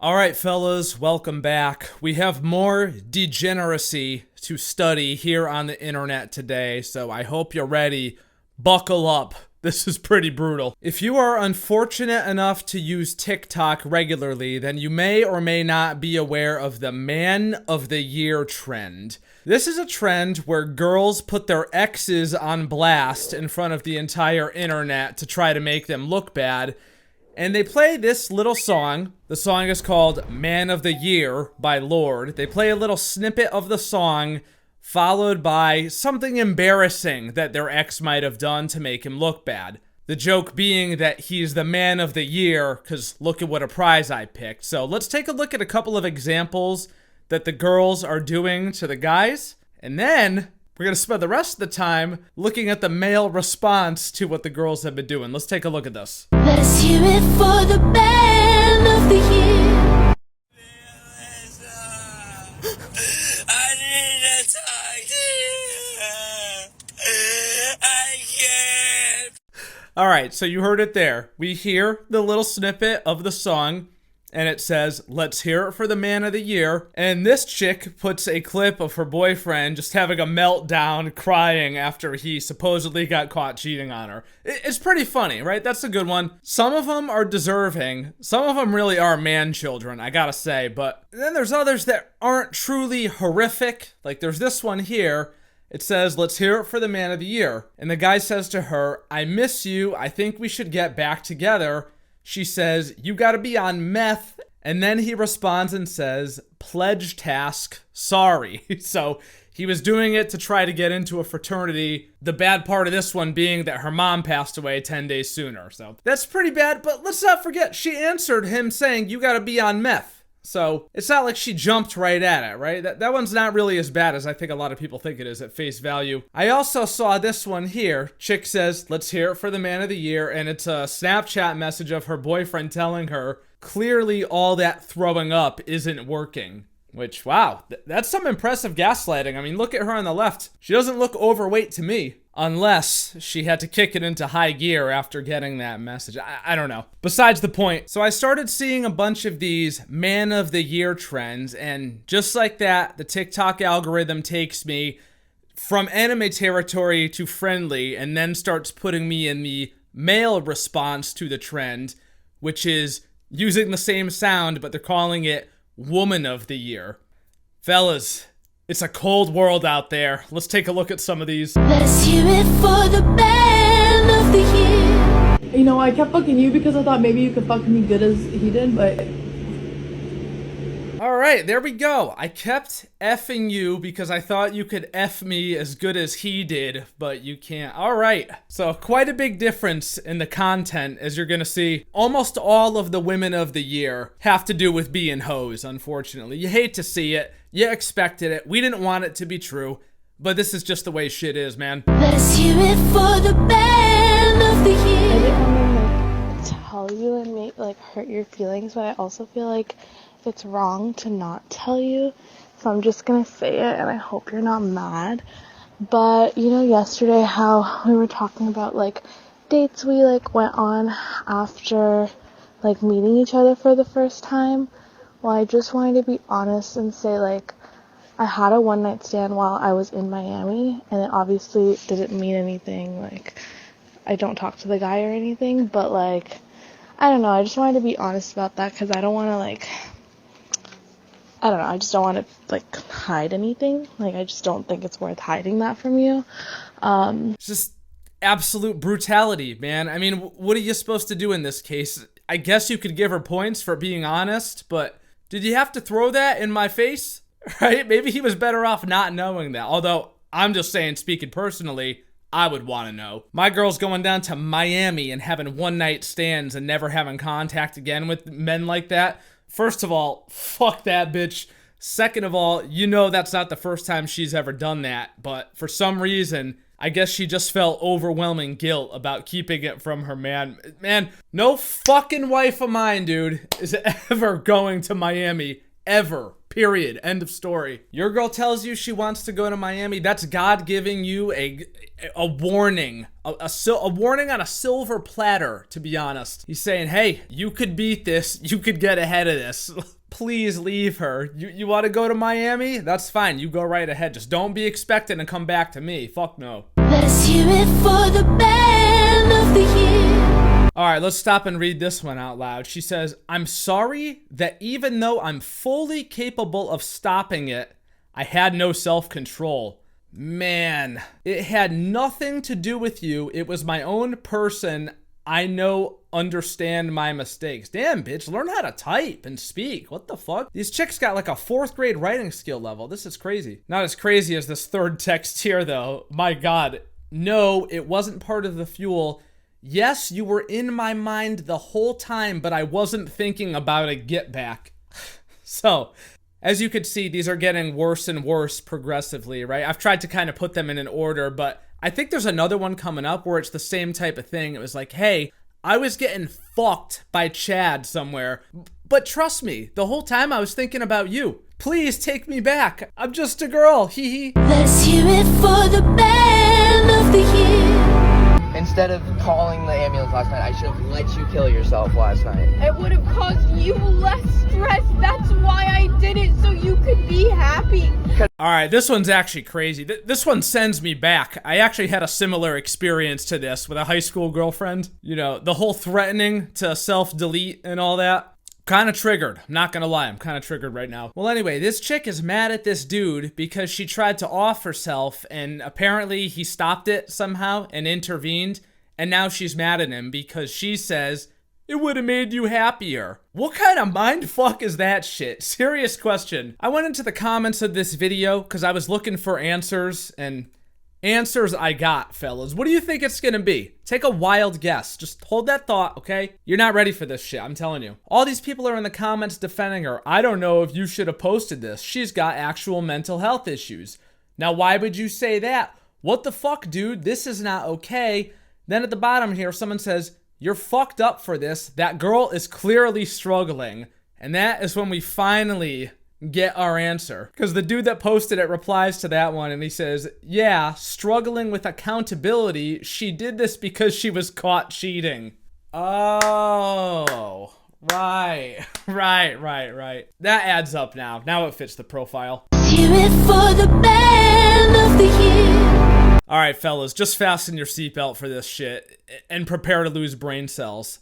All right, fellas, welcome back. We have more degeneracy to study here on the internet today, so I hope you're ready. Buckle up. This is pretty brutal. If you are unfortunate enough to use TikTok regularly, then you may or may not be aware of the Man of the Year trend. This is a trend where girls put their exes on blast in front of the entire internet to try to make them look bad. And they play this little song. The song is called Man of the Year by Lorde. They play a little snippet of the song, followed by something embarrassing that their ex might have done to make him look bad. The joke being that he's the Man of the Year, because look at what a prize I picked. So let's take a look at a couple of examples that the girls are doing to the guys. And then we're going to spend the rest of the time looking at the male response to what the girls have been doing. Let's take a look at this. Let's hear it for the Man of the Year. I need to talk to you. I can't. All right, so you heard it there. We hear the little snippet of the song, and it says, let's hear it for the Man of the Year. And this chick puts a clip of her boyfriend just having a meltdown, crying after he supposedly got caught cheating on her. It's pretty funny, right? That's a good one. Some of them are deserving. Some of them really are man children, I gotta say. But then there's others that aren't truly horrific. Like there's this one here. It says, let's hear it for the Man of the Year. And the guy says to her, I miss you. I think we should get back together. She says, you gotta be on meth. And then he responds and says, pledge task, sorry. So he was doing it to try to get into a fraternity. The bad part of this one being that her mom passed away 10 days sooner. So that's pretty bad, but let's not forget, she answered him saying, you gotta be on meth. So it's not like she jumped right at it, right? That one's not really as bad as I think a lot of people think it is at face value. I also saw this one here. Chick says, let's hear it for the Man of the Year. And it's a Snapchat message of her boyfriend telling her, clearly all that throwing up isn't working. Which, wow, that's some impressive gaslighting. I mean, look at her on the left. She doesn't look overweight to me. Unless she had to kick it into high gear after getting that message. I don't know. Besides the point. So I started seeing a bunch of these Man of the Year trends, and just like that, the TikTok algorithm takes me from anime territory to friendly, and then starts putting me in the male response to the trend, which is using the same sound, but they're calling it Woman of the Year. Fellas, it's a cold world out there. Let's take a look at some of these. Let's hear it for the Man of the Year. You know, I kept fucking you because I thought maybe you could fuck me good as he did, but... All right, there we go. I kept effing you because I thought you could F me as good as he did, but you can't. All right, so quite a big difference in the content, as you're gonna see. Almost all of the Women of the Year have to do with being hoes, unfortunately. You hate to see it. You expected it. We didn't want it to be true, but this is just the way shit is, man. Let's hear it for the Man of the Year. I didn't want to tell you and hurt your feelings, but I also feel like it's wrong to not tell you, so I'm just gonna say it, and I hope you're not mad. But you know, yesterday how we were talking about dates we went on after meeting each other for the first time. Well, I just wanted to be honest and say I had a one night stand while I was in Miami, and it obviously didn't mean anything. I don't talk to the guy or anything, but I don't know, I just wanted to be honest about that because I don't want to I don't know, I just don't want to hide anything. I just don't think it's worth hiding that from you. It's just absolute brutality, man. I mean, what are you supposed to do in this case? I guess you could give her points for being honest, but did you have to throw that in my face? Right? Maybe he was better off not knowing that. Although, I'm just saying, speaking personally, I would want to know. My girl's going down to Miami and having one night stands and never having contact again with men like that. First of all, fuck that bitch. Second of all, you know that's not the first time she's ever done that, but for some reason, I guess she just felt overwhelming guilt about keeping it from her man. Man, no fucking wife of mine, dude, is ever going to Miami. Ever. Period. End of story. Your girl tells you she wants to go to Miami. That's God giving you a warning. A warning on a silver platter, to be honest. He's saying, hey, you could beat this. You could get ahead of this. Please leave her. You want to go to Miami? That's fine. You go right ahead. Just don't be expecting to come back to me. Fuck no. Let's hear it for the band of the year. All right, let's stop and read this one out loud. She says, I'm sorry that even though I'm fully capable of stopping it, I had no self-control. Man, it had nothing to do with you. It was my own person. I understand my mistakes. Damn, bitch, learn how to type and speak. What the fuck? These chicks got like a 4th grade writing skill level. This is crazy. Not as crazy as this third text here, though. My God. No, it wasn't part of the fuel. Yes, you were in my mind the whole time, but I wasn't thinking about a get back. So, as you could see, these are getting worse and worse progressively, right? I've tried to kind of put them in an order, but I think there's another one coming up where it's the same type of thing. It was like, hey, I was getting fucked by Chad somewhere, but trust me, the whole time I was thinking about you. Please take me back. I'm just a girl. Hee hee. Let's hear it for the band of the year. Instead of calling the ambulance last night, I should have let you kill yourself last night. It would have caused you less stress. That's why I did it, so you could be happy. All right, this one's actually crazy. This one sends me back. I actually had a similar experience to this with a high school girlfriend. You know, the whole threatening to self-delete and all that. Kind of triggered. I'm not gonna lie, I'm kind of triggered right now. Well, anyway, this chick is mad at this dude because she tried to off herself and apparently he stopped it somehow and intervened. And now she's mad at him because she says, it would have made you happier. What kind of mind fuck is that shit? Serious question. I went into the comments of this video because I was looking for answers and answers I got, fellas. What do you think it's gonna be? Take a wild guess. Just hold that thought, okay? You're not ready for this shit, I'm telling you. All these people are in the comments defending her. I don't know if you should have posted this. She's got actual mental health issues. Now, why would you say that? What the fuck, dude? This is not okay. Then at the bottom here, someone says, you're fucked up for this. That girl is clearly struggling. And that is when we finally get our answer. Because the dude that posted it replies to that one and he says, yeah, struggling with accountability. She did this because she was caught cheating. Oh, right. That adds up now. Now it fits the profile. Hear it for the band of the year. All right, fellas, just fasten your seatbelt for this shit and prepare to lose brain cells.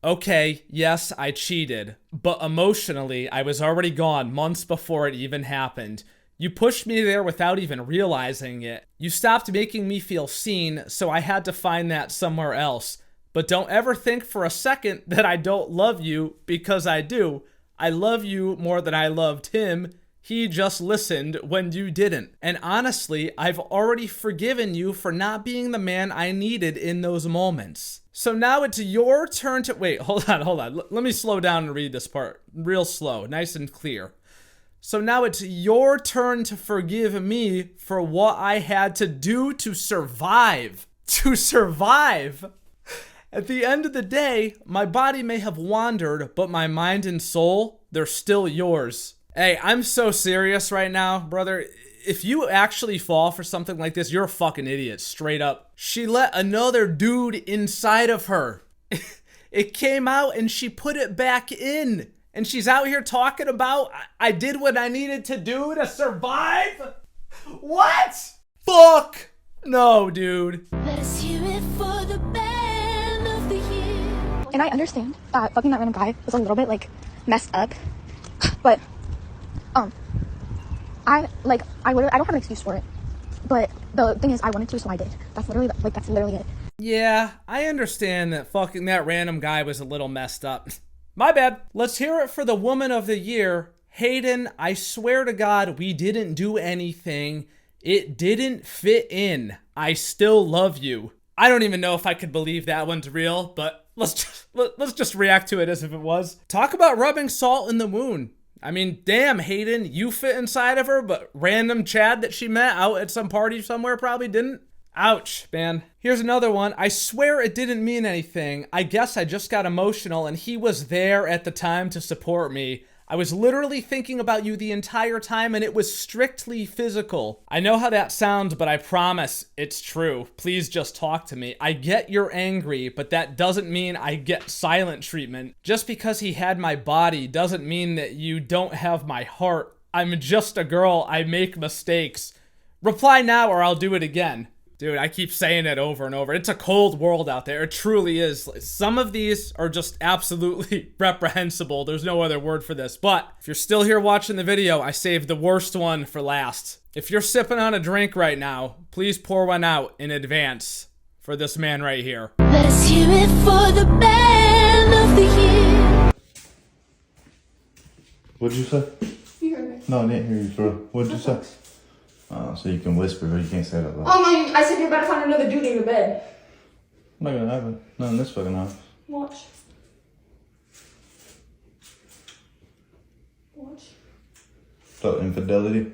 Okay, yes, I cheated, but emotionally, I was already gone months before it even happened. You pushed me there without even realizing it. You stopped making me feel seen, so I had to find that somewhere else. But don't ever think for a second that I don't love you, because I do. I love you more than I loved him. He just listened when you didn't. And honestly, I've already forgiven you for not being the man I needed in those moments. So now it's your turn to... Wait, hold on. Let me slow down and read this part. Real slow, nice and clear. So now it's your turn to forgive me for what I had to do to survive. To survive! At the end of the day, my body may have wandered, but my mind and soul, they're still yours. Hey, I'm so serious right now, brother. If you actually fall for something like this, you're a fucking idiot, straight up. She let another dude inside of her. It came out and she put it back in. And she's out here talking about, I did what I needed to do to survive? What? Fuck! No, dude. Let's hear it for the band of the year. And I understand that fucking that random guy was a little bit, like, messed up. But, I don't have an excuse for it. But the thing is, I wanted to, so I did. That's literally it. Yeah, I understand that fucking that random guy was a little messed up. My bad. Let's hear it for the woman of the year. Hayden, I swear to God, we didn't do anything. It didn't fit in. I still love you. I don't even know if I could believe that one's real, but let's just react to it as if it was. Talk about rubbing salt in the wound. I mean, damn, Hayden, you fit inside of her, but random Chad that she met out at some party somewhere probably didn't. Ouch, man. Here's another one. I swear it didn't mean anything. I guess I just got emotional and he was there at the time to support me. I was literally thinking about you the entire time, and it was strictly physical. I know how that sounds, but I promise it's true. Please just talk to me. I get you're angry, but that doesn't mean I get silent treatment. Just because he had my body doesn't mean that you don't have my heart. I'm just a girl. I make mistakes. Reply now or I'll do it again. Dude, I keep saying it over and over. It's a cold world out there. It truly is. Some of these are just absolutely reprehensible. There's no other word for this. But if you're still here watching the video, I saved the worst one for last. If you're sipping on a drink right now, please pour one out in advance for this man right here. Let's hear it for the man of the year. What'd you say? You heard me. No, I didn't hear you, bro. What'd you say? So you can whisper, but you can't say that loud. Oh no, I said you're about to find another dude in your bed. Not gonna happen. Not in this fucking house. Watch. Watch. So, infidelity?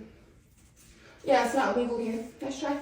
Yeah, it's not legal here. Nice try.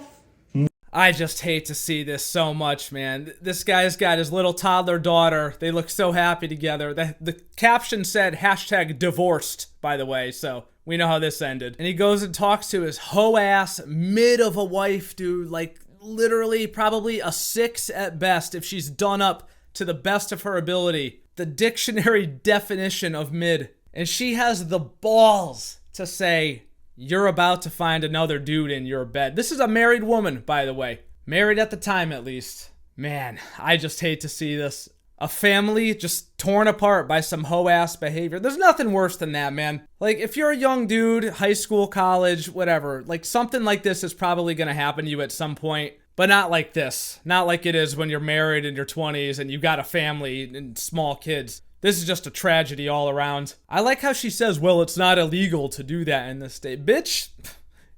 I just hate to see this so much, man. This guy's got his little toddler daughter. They look so happy together. The caption said hashtag divorced, by the way, so we know how this ended. And he goes and talks to his hoe-ass mid of a wife, dude. Like, literally probably a 6 at best if she's done up to the best of her ability. The dictionary definition of mid. And she has the balls to say, you're about to find another dude in your bed. This is a married woman, by the way. Married at the time, at least. Man, I just hate to see this. A family just torn apart by some hoe-ass behavior. There's nothing worse than that, man. Like, if you're a young dude, high school, college, whatever, like, something like this is probably gonna happen to you at some point. But not like this. Not like it is when you're married in your 20s and you got a family and small kids. This is just a tragedy all around. I like how she says, well, it's not illegal to do that in this state. Bitch,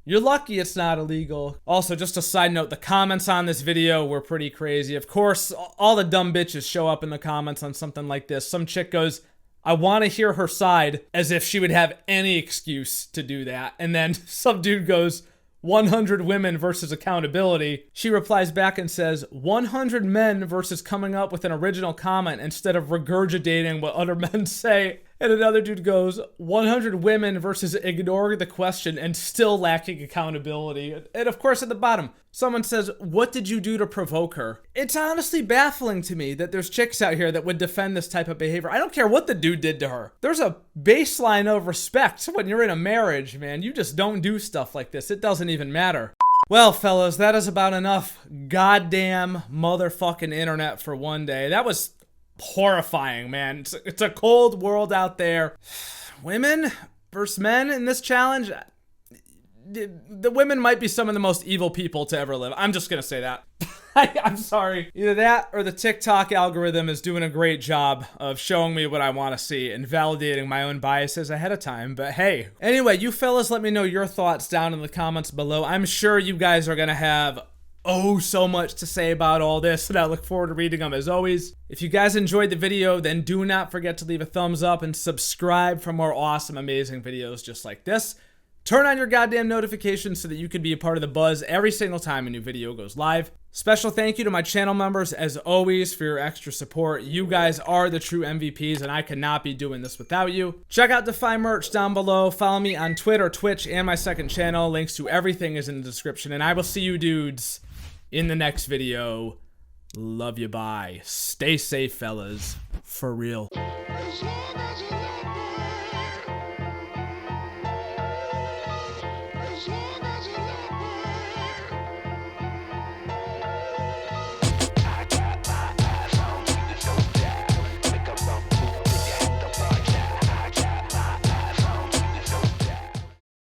you're lucky it's not illegal. Also, just a side note, the comments on this video were pretty crazy. Of course, all the dumb bitches show up in the comments on something like this. Some chick goes, I want to hear her side, as if she would have any excuse to do that. And then some dude goes, 100 women versus accountability. She replies back and says, 100 men versus coming up with an original comment instead of regurgitating what other men say. And another dude goes, 100 women versus ignoring the question and still lacking accountability. And of course, at the bottom, someone says, what did you do to provoke her? It's honestly baffling to me that there's chicks out here that would defend this type of behavior. I don't care what the dude did to her. There's a baseline of respect when you're in a marriage, man. You just don't do stuff like this. It doesn't even matter. Well, fellas, that is about enough goddamn motherfucking internet for one day. That was horrifying, man. It's a cold world out there. Women versus men in this challenge. The women might be some of the most evil people to ever live. I'm just gonna say that. I'm sorry. Either that or the TikTok algorithm is doing a great job of showing me what I want to see and validating my own biases ahead of time. But hey, anyway, you fellas let me know your thoughts down in the comments below. I'm sure you guys are gonna have so much to say about all this, and I look forward to reading them as always. If you guys enjoyed the video, then do not forget to leave a thumbs up and subscribe for more awesome, amazing videos just like this. Turn on your goddamn notifications so that you can be a part of the buzz every single time a new video goes live. Special thank you to my channel members, as always, for your extra support. You guys are the true MVPs, and I could not be doing this without you. Check out Defy merch down below. Follow me on Twitter, Twitch, and my second channel. Links to everything is in the description, and I will see you dudes in the next video. Love you, bye. Stay safe, fellas. For real.